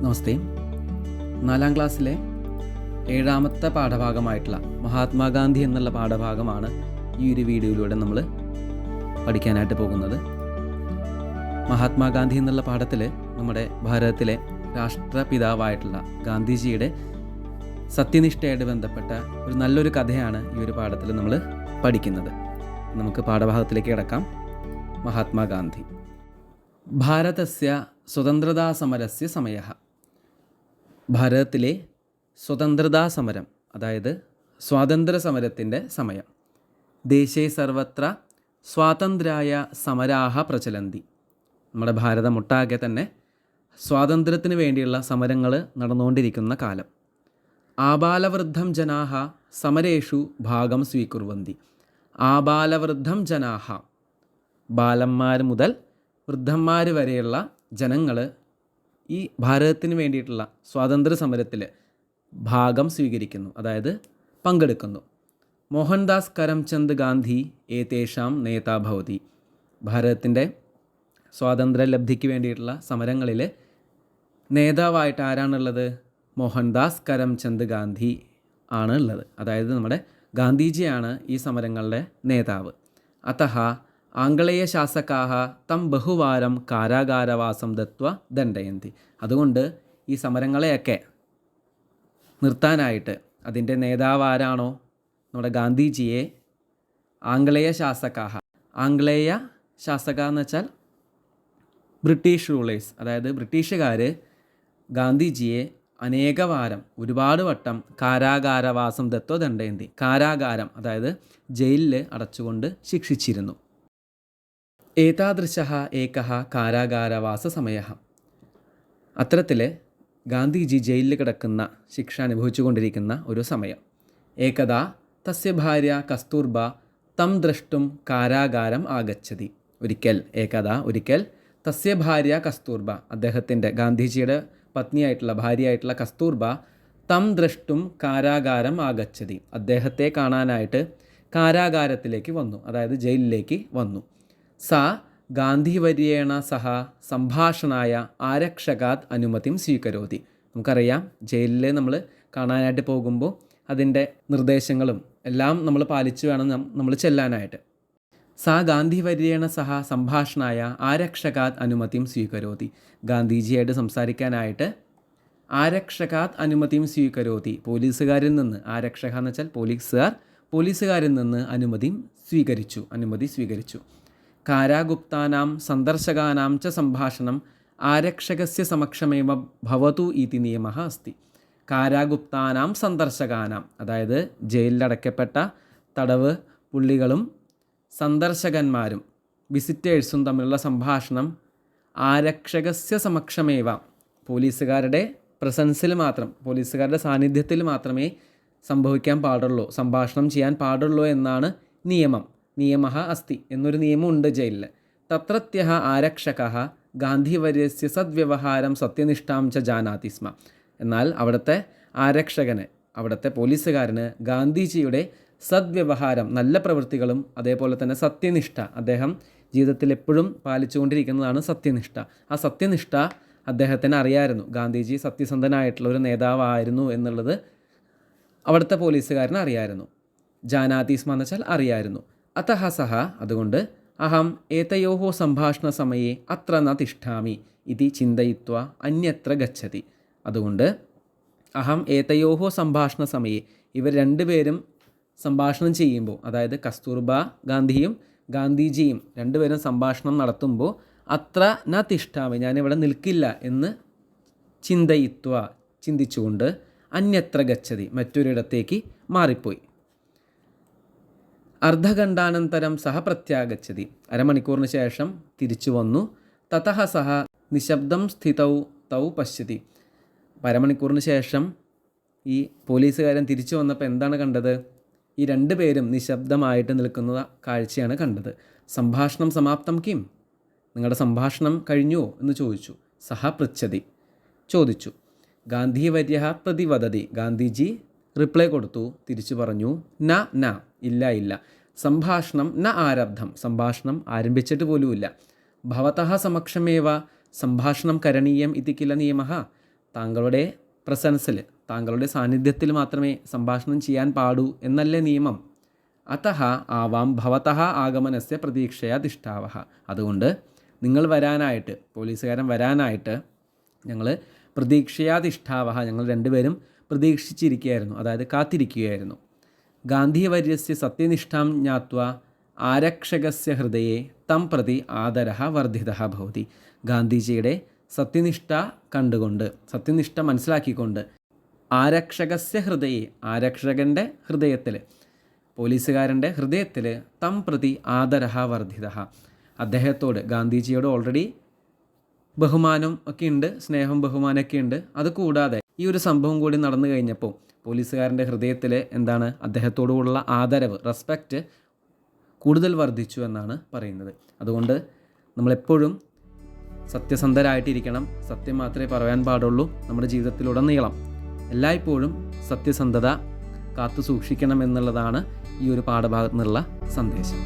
നമസ്തേ. 4ാം ക്ലാസ്സിലെ 7ാമത്തെ പാഠഭാഗമായിട്ടുള്ള മഹാത്മാഗാന്ധി എന്നുള്ള പാഠഭാഗമാണ് ഈ ഒരു വീഡിയോയിലൂടെ നമ്മൾ പഠിക്കാനായിട്ട് പോകുന്നത്. മഹാത്മാഗാന്ധി എന്നുള്ള പാഠത്തിൽ നമ്മുടെ ഭാരതത്തിലെ രാഷ്ട്രപിതാവായിട്ടുള്ള ഗാന്ധിജിയുടെ സത്യനിഷ്ഠയായിട്ട് ബന്ധപ്പെട്ട ഒരു നല്ലൊരു കഥയാണ് ഈ ഒരു പാഠത്തിൽ നമ്മൾ പഠിക്കുന്നത്. നമുക്ക് പാഠഭാഗത്തിലേക്ക് കിടക്കാം. മഹാത്മാഗാന്ധി. ഭാരതസ്യ സ്വതന്ത്രതാ സമരസ്യ സമയഃ. ഭാരതത്തിലെ സ്വതന്ത്രതാ സമരം, അതായത് സ്വാതന്ത്ര്യ സമരത്തിൻ്റെ സമയം. ദേശേ സർവത്ര സ്വാതന്ത്ര്യായ സമരാഹ പ്രചലന്തി. നമ്മുടെ ഭാരതമൊട്ടാകെ തന്നെ സ്വാതന്ത്ര്യത്തിന് വേണ്ടിയുള്ള സമരങ്ങൾ നടന്നുകൊണ്ടിരിക്കുന്ന കാലം. ആബാലവൃദ്ധം ജനാഹ സമരേഷു ഭാഗം സ്വീകുർവന്തി. ആബാലവൃദ്ധം ജനാഹ, ബാലന്മാർ മുതൽ വൃദ്ധന്മാർ വരെയുള്ള ജനങ്ങൾ ഈ ഭാരതത്തിന് വേണ്ടിയിട്ടുള്ള സ്വാതന്ത്ര്യ സമരത്തിൽ ഭാഗം സ്വീകരിക്കുന്നു, അതായത് പങ്കെടുക്കുന്നു. മോഹൻദാസ് കരംചന്ദ് ഗാന്ധി ഏതേഷാം നേതാ ഭവതി. ഭാരതത്തിൻ്റെ സ്വാതന്ത്ര്യ ലബ്ധിക്ക് വേണ്ടിയിട്ടുള്ള സമരങ്ങളിൽ നേതാവായിട്ട് ആരാണുള്ളത്? മോഹൻദാസ് കരംചന്ദ് ഗാന്ധി ആണ് ഉള്ളത്. അതായത് നമ്മുടെ ഗാന്ധിജിയാണ് ഈ സമരങ്ങളുടെ നേതാവ്. അതഃ ആംഗലേയ ശാസകാഹ തം ബഹുവാരം കാരാഗാരവാസം ദത്വ ദണ്ഡയന്തി. അതുകൊണ്ട് ഈ സമരങ്ങളെയൊക്കെ നിർത്താനായിട്ട് അതിൻ്റെ നേതാവ് ആരാണോ, നമ്മുടെ ഗാന്ധിജിയെ ആംഗലേയ ശാസകാഹ, ആംഗലേയ ശാസക എന്ന് വെച്ചാൽ ബ്രിട്ടീഷ് റൂളേഴ്സ്, അതായത് ബ്രിട്ടീഷുകാർ ഗാന്ധിജിയെ അനേകവാരം, ഒരുപാട് വട്ടം കാരാഗാരവാസം ദത്വ ദണ്ഡയന്തി, കാരാഗാരം അതായത് ജയിലിൽ അടച്ചുകൊണ്ട് ശിക്ഷിച്ചിരുന്നു. ഏതാദൃശഃ ഏകഃ കാരാഗാരവാസ സമയഃ. അത്തരത്തിൽ ഗാന്ധിജി ജയിലിൽ കിടക്കുന്ന, ശിക്ഷ അനുഭവിച്ചുകൊണ്ടിരിക്കുന്ന ഒരു സമയം. ഏകദാ തസ്യ ഭാര്യ കസ്തൂർബ തം ദ്രഷ്ടും കാരാഗാരം ആഗച്ഛതി. ഒരിക്കൽ തസ്യ ഭാര്യ കസ്തൂർബ, അദ്ദേഹത്തിൻ്റെ ഗാന്ധിജിയുടെ പത്നിയായിട്ടുള്ള ഭാര്യയായിട്ടുള്ള കസ്തൂർബ തം ദ്രഷ്ടും കാരാഗാരം ആഗച്ഛതി, അദ്ദേഹത്തെ കാണാനായിട്ട് കാരാഗാരത്തിലേക്ക് വന്നു, അതായത് ജയിലിലേക്ക് വന്നു. സാ ഗാന്ധിവര്യേണ സഹ സംഭാഷണായ ആരക്ഷകാത് അനുമതിം സ്വീകരോതി. നമുക്കറിയാം, ജയിലിൽ നമ്മൾ കാണാനായിട്ട് പോകുമ്പോൾ അതിൻ്റെ നിർദ്ദേശങ്ങളും എല്ലാം നമ്മൾ പാലിച്ചു വേണം നമ്മൾ ചെല്ലാനായിട്ട്. സാ ഗാന്ധിവര്യേണ സഹ സംഭാഷണായ ആരക്ഷകാത് അനുമതിം സ്വീകരോതി. ഗാന്ധിജിയായിട്ട് സംസാരിക്കാനായിട്ട് ആരക്ഷകാത് അനുമതിം സ്വീകരോതി, പോലീസുകാരിൽ നിന്ന്, ആരക്ഷക എന്ന് വെച്ചാൽ പോലീസുകാരിൽ നിന്ന് അനുമതി സ്വീകരിച്ചു. കാരാഗുപ്താനാം സന്ദർശകാനാം ച സംഭാഷണം ആരക്ഷകസ്യ സമക്ഷമേവ ഭവതു ഇതി നിയമഃ അസ്തി. കാരാഗുപ്താനാം സന്ദർശകാനാം, അതായത് ജയിലിലടയ്ക്കപ്പെട്ട തടവ് പുള്ളികളും സന്ദർശകന്മാരും വിസിറ്റേഴ്സും തമ്മിലുള്ള സംഭാഷണം ആരക്ഷകസ്യ സമക്ഷമേവ, പോലീസുകാരുടെ പ്രസൻസിൽ മാത്രം, പോലീസുകാരുടെ സാന്നിധ്യത്തിൽ മാത്രമേ സംഭവിക്കാൻ പാടുള്ളൂ, സംഭാഷണം ചെയ്യാൻ പാടുള്ളൂ എന്നാണ് നിയമഃ അസ്തി എന്നൊരു നിയമമുണ്ട് ജയിലിൽ. തത്രത്യഃ ആരക്ഷകഃ ഗാന്ധിവര്യസ്യ സദ്വ്യവഹാരം സത്യനിഷ്ഠാം ച ജാനാതി സ്മ. എന്നാൽ അവിടുത്തെ ആരക്ഷകന്, അവിടുത്തെ പോലീസുകാരന് ഗാന്ധിജിയുടെ സദ്വ്യവഹാരം, നല്ല പ്രവൃത്തികളും അതേപോലെ തന്നെ സത്യനിഷ്ഠ, അദ്ദേഹം ജീവിതത്തിൽ എപ്പോഴും പാലിച്ചുകൊണ്ടിരിക്കുന്നതാണ് സത്യനിഷ്ഠ. ആ സത്യനിഷ്ഠ അദ്ദേഹത്തിന് അറിയായിരുന്നു. ഗാന്ധിജി സത്യസന്ധനായിട്ടുള്ള ഒരു നേതാവായിരുന്നു എന്നുള്ളത് അവിടുത്തെ പോലീസുകാരന് അറിയായിരുന്നു. ജാനാതിസ്മ എന്ന് വെച്ചാൽ അറിയായിരുന്നു. അതഃ സഹ, അതുകൊണ്ട് അഹം ഏതയോഹോ സംഭാഷണ സമയേ അത്ര ന തിഷ്ഠാമി ഇതി ചിന്തയിത്വ അന്യത്ര ഗച്ഛതി. അതുകൊണ്ട് അഹം ഏതയോഹോ സംഭാഷണ സമയേ, ഇവർ രണ്ടുപേരും സംഭാഷണം ചെയ്യുമ്പോൾ, അതായത് കസ്തൂർബ ഗാന്ധിയും ഗാന്ധിജിയും രണ്ടുപേരും സംഭാഷണം നടത്തുമ്പോൾ അത്ര ന തിഷ്ഠാമി, ഞാനിവിടെ നിൽക്കില്ല എന്ന് ചിന്തിച്ചുകൊണ്ട് അന്യത്ര ഗച്ഛതി, മറ്റൊരിടത്തേക്ക് മാറിപ്പോയി. അർദ്ധഘണ്ടാനന്തരം സഹ പ്രത്യാഗച്ഛതി, അരമണിക്കൂറിന് ശേഷം തിരിച്ചു വന്നു. തതഃ സഹ നിശബ്ദം സ്ഥിതൗ തൗ പശ്യതി. അരമണിക്കൂറിന് ശേഷം ഈ പോലീസുകാരൻ തിരിച്ചു വന്നപ്പോൾ എന്താണ് കണ്ടത്? ഈ രണ്ടുപേരും നിശബ്ദമായിട്ട് നിൽക്കുന്ന കാഴ്ചയാണ് കണ്ടത്. സംഭാഷണം സമാപ്തം കിം, നിങ്ങളുടെ സംഭാഷണം കഴിഞ്ഞോ എന്ന് ചോദിച്ചു. സഹ പൃച്ഛതി, ചോദിച്ചു. ഗാന്ധിവര്യഃ പ്രതിവദതി, ഗാന്ധിജി റിപ്ലൈ കൊടുത്തു, തിരിച്ചു പറഞ്ഞു. ന ഇല്ല, സംഭാഷണം ന ആരബ്ധം, സംഭാഷണം ആരംഭിച്ചിട്ട് പോലുമില്ല. ഭവതഃ സമക്ഷമേവ സംഭാഷണം കരണീയം ഇതി കില നിയമഃ, താങ്കളുടെ പ്രസൻസിൽ, താങ്കളുടെ സാന്നിധ്യത്തിൽ മാത്രമേ സംഭാഷണം ചെയ്യാൻ പാടൂ എന്നല്ലേ നിയമം. അതഃ ആവാം ഭവതഃ ആഗമനസ്യ പ്രതീക്ഷയാ തിഷ്ഠാവഹ. അതുകൊണ്ട് നിങ്ങൾ വരാനായിട്ട്, പോലീസുകാരൻ വരാനായിട്ട് ഞങ്ങൾ പ്രതീക്ഷയാ തിഷ്ഠാവഹ, ഞങ്ങൾ രണ്ടുപേരും പ്രതീക്ഷിച്ചിരിക്കുകയായിരുന്നു, അതായത് കാത്തിരിക്കുകയായിരുന്നു. ഗാന്ധിവർയസ്യ സത്യനിഷ്ഠാം ജ്ഞാത്വാ ആരക്ഷകസ്യ ഹൃദയെ തം പ്രതി ആദരഃ വർദ്ധിതഃ ഭവതി. ഗാന്ധിജിയുടെ സത്യനിഷ്ഠ കണ്ടുകൊണ്ട്, സത്യനിഷ്ഠ മനസ്സിലാക്കിക്കൊണ്ട്, ആരക്ഷകസ്യ ഹൃദയെ, ആരക്ഷകൻ്റെ ഹൃദയത്തിൽ, പോലീസുകാരൻ്റെ ഹൃദയത്തിൽ, തം പ്രതി ആദരഃ വർദ്ധിതഃ, അദ്ദേഹത്തോട്, ഗാന്ധിജിയോട് ഓൾറെഡി ബഹുമാനം ഒക്കെ ഉണ്ട്, സ്നേഹം ബഹുമാനമൊക്കെ ഉണ്ട്. അതുകൂടാതെ ഈ ഒരു സംഭവം കൂടി നടന്നു കഴിഞ്ഞപ്പോൾ പോലീസുകാരൻ്റെ ഹൃദയത്തിൽ എന്താണ്, അദ്ദേഹത്തോടുള്ള ആദരവ്, റെസ്പെക്റ്റ് കൂടുതൽ വർദ്ധിച്ചു എന്നാണ് പറയുന്നത്. അതുകൊണ്ട് നമ്മളെപ്പോഴും സത്യസന്ധരായിട്ടിരിക്കണം. സത്യം മാത്രമേ പറയാൻ പാടുള്ളൂ. നമ്മുടെ ജീവിതത്തിലുടനീളം എല്ലായ്പ്പോഴും സത്യസന്ധത കാത്തു സൂക്ഷിക്കണം എന്നുള്ളതാണ് ഈ ഒരു പാഠഭാഗത്തു നിന്നുള്ള സന്ദേശം.